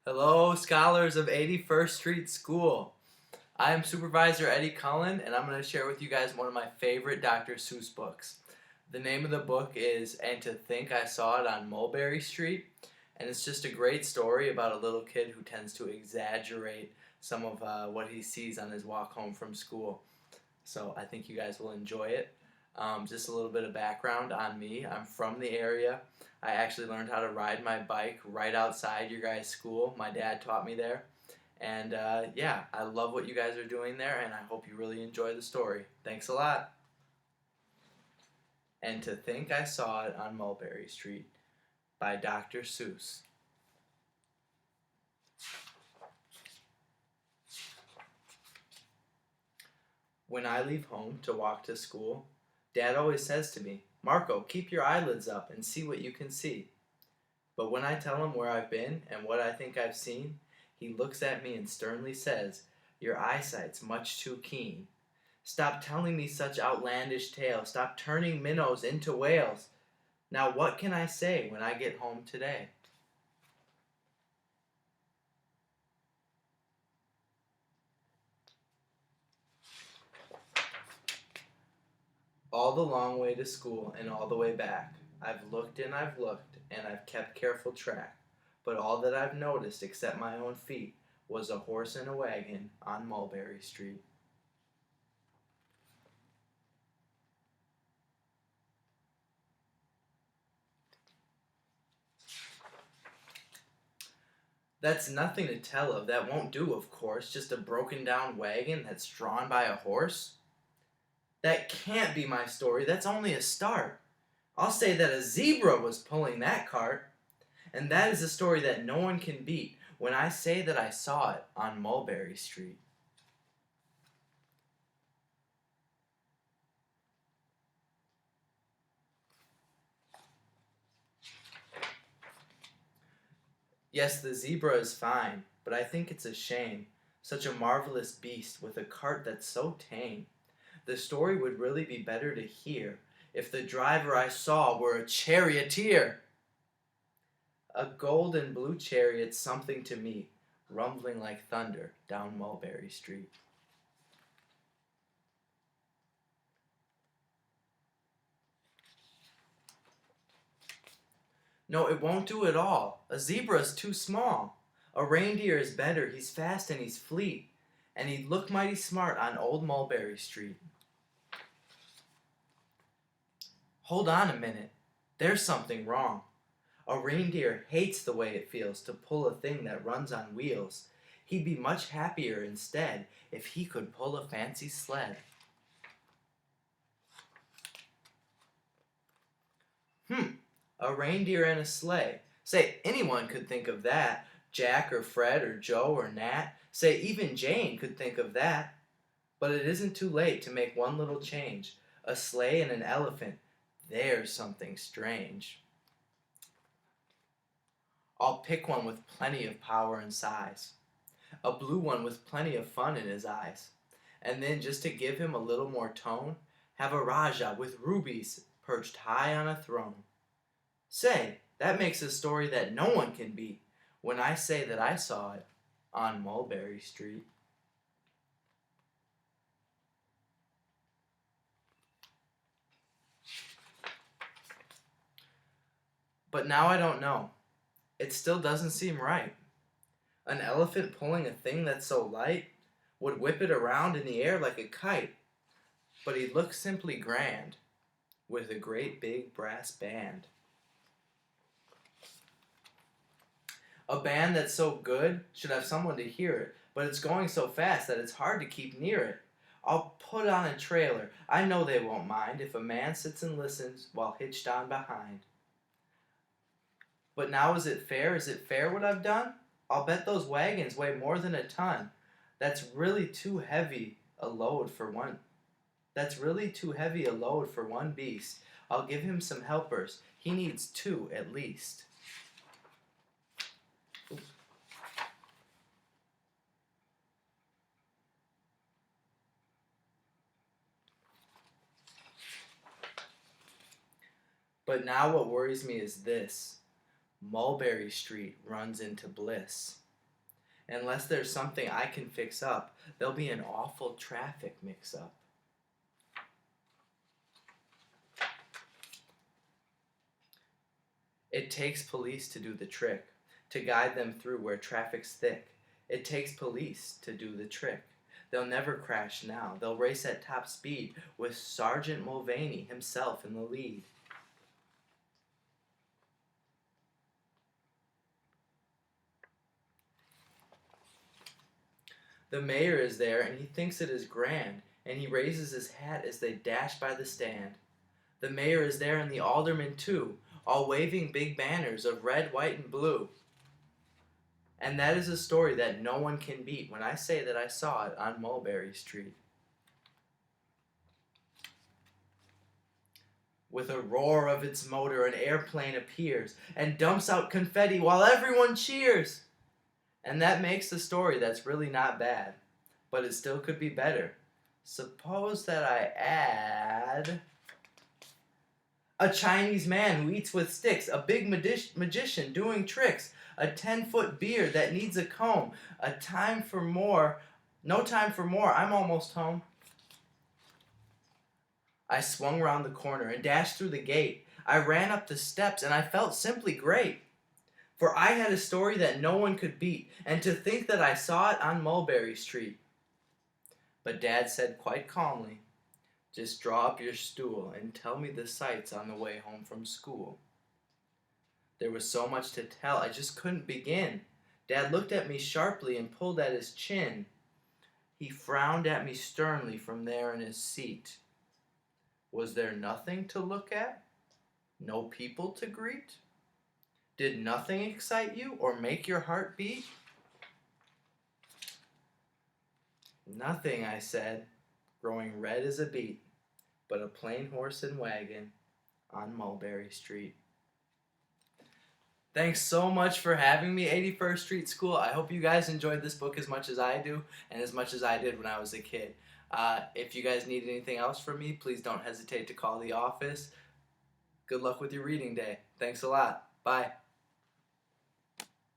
Hello, scholars of 81st Street School. I am Supervisor Cullen, and I'm going to share with you guys one of my favorite Dr. Seuss books. The name of the book is And to Think I Saw It on Mulberry Street, and it's just a great story about a little kid who tends to exaggerate some of what he sees on his walk home from school. So I think you guys will enjoy it. Just a little bit of background on me. I'm from the area. I actually learned how to ride my bike right outside your guys' school. My dad taught me there. And yeah, I love what you guys are doing there, and I hope you really enjoy the story. Thanks a lot. And to Think I Saw It on Mulberry Street by Dr. Seuss. When I leave home to walk to school, Dad always says to me, "Marco, keep your eyelids up and see what you can see." But when I tell him where I've been and what I think I've seen, he looks at me and sternly says, "Your eyesight's much too keen. Stop telling me such outlandish tales. Stop turning minnows into whales. Now what can I say when I get home today?" All the long way to school and all the way back, I've looked and I've looked and I've kept careful track. But all that I've noticed except my own feet was a horse and a wagon on Mulberry Street. That's nothing to tell of. That won't do, of course. Just a broken down wagon that's drawn by a horse? That can't be my story. That's only a start. I'll say that a zebra was pulling that cart. And that is a story that no one can beat when I say that I saw it on Mulberry Street. Yes, the zebra is fine, but I think it's a shame. Such a marvelous beast with a cart that's so tame. The story would really be better to hear if the driver I saw were a charioteer. A gold and blue chariot something to meet, rumbling like thunder down Mulberry Street. No, it won't do at all. A zebra is too small. A reindeer is better. He's fast and he's fleet. And he'd look mighty smart on old Mulberry Street. Hold on a minute. There's something wrong. A reindeer hates the way it feels to pull a thing that runs on wheels. He'd be much happier instead if he could pull a fancy sled. Hmm, a reindeer and a sleigh. Say, anyone could think of that. Jack or Fred or Joe or Nat. Say, even Jane could think of that. But it isn't too late to make one little change. A sleigh and an elephant. There's something strange. I'll pick one with plenty of power and size. A blue one with plenty of fun in his eyes. And then, just to give him a little more tone, have a Raja with rubies perched high on a throne. Say, that makes a story that no one can beat when I say that I saw it on Mulberry Street. But now I don't know. It still doesn't seem right. An elephant pulling a thing that's so light would whip it around in the air like a kite. But he looks simply grand with a great big brass band. A band that's so good should have someone to hear it, but it's going so fast that it's hard to keep near it. I'll put on a trailer. I know they won't mind if a man sits and listens while hitched on behind. But now is it fair? Is it fair what I've done? I'll bet those wagons weigh more than a ton. That's really too heavy a load for one. That's really too heavy a load for one beast. I'll give him some helpers. He needs two at least. But now what worries me is this. Mulberry Street runs into bliss. Unless there's something I can fix up, there'll be an awful traffic mix-up. It takes police to do the trick, to guide them through where traffic's thick. It takes police to do the trick. They'll never crash now. They'll race at top speed with Sergeant Mulvaney himself in the lead. The mayor is there and he thinks it is grand, and he raises his hat as they dash by the stand. The mayor is there and the aldermen too, all waving big banners of red, white, and blue. And that is a story that no one can beat when I say that I saw it on Mulberry Street. With a roar of its motor, an airplane appears and dumps out confetti while everyone cheers. And that makes the story that's really not bad, but it still could be better. Suppose that I add a Chinese man who eats with sticks, a big magician doing tricks, a 10-foot beard that needs a comb, no time for more, I'm almost home. I swung round the corner and dashed through the gate. I ran up the steps and I felt simply great. For I had a story that no one could beat, and to think that I saw it on Mulberry Street. But Dad said quite calmly, "Just draw up your stool and tell me the sights on the way home from school." There was so much to tell, I just couldn't begin. Dad looked at me sharply and pulled at his chin. He frowned at me sternly from there in his seat. Was there nothing to look at? No people to greet? Did nothing excite you or make your heart beat? Nothing, I said, growing red as a beet, but a plain horse and wagon on Mulberry Street. Thanks so much for having me, 81st Street School. I hope you guys enjoyed this book as much as I do, and as much as I did when I was a kid. If you guys need anything else from me, please don't hesitate to call the office. Good luck with your reading day. Thanks a lot. Bye.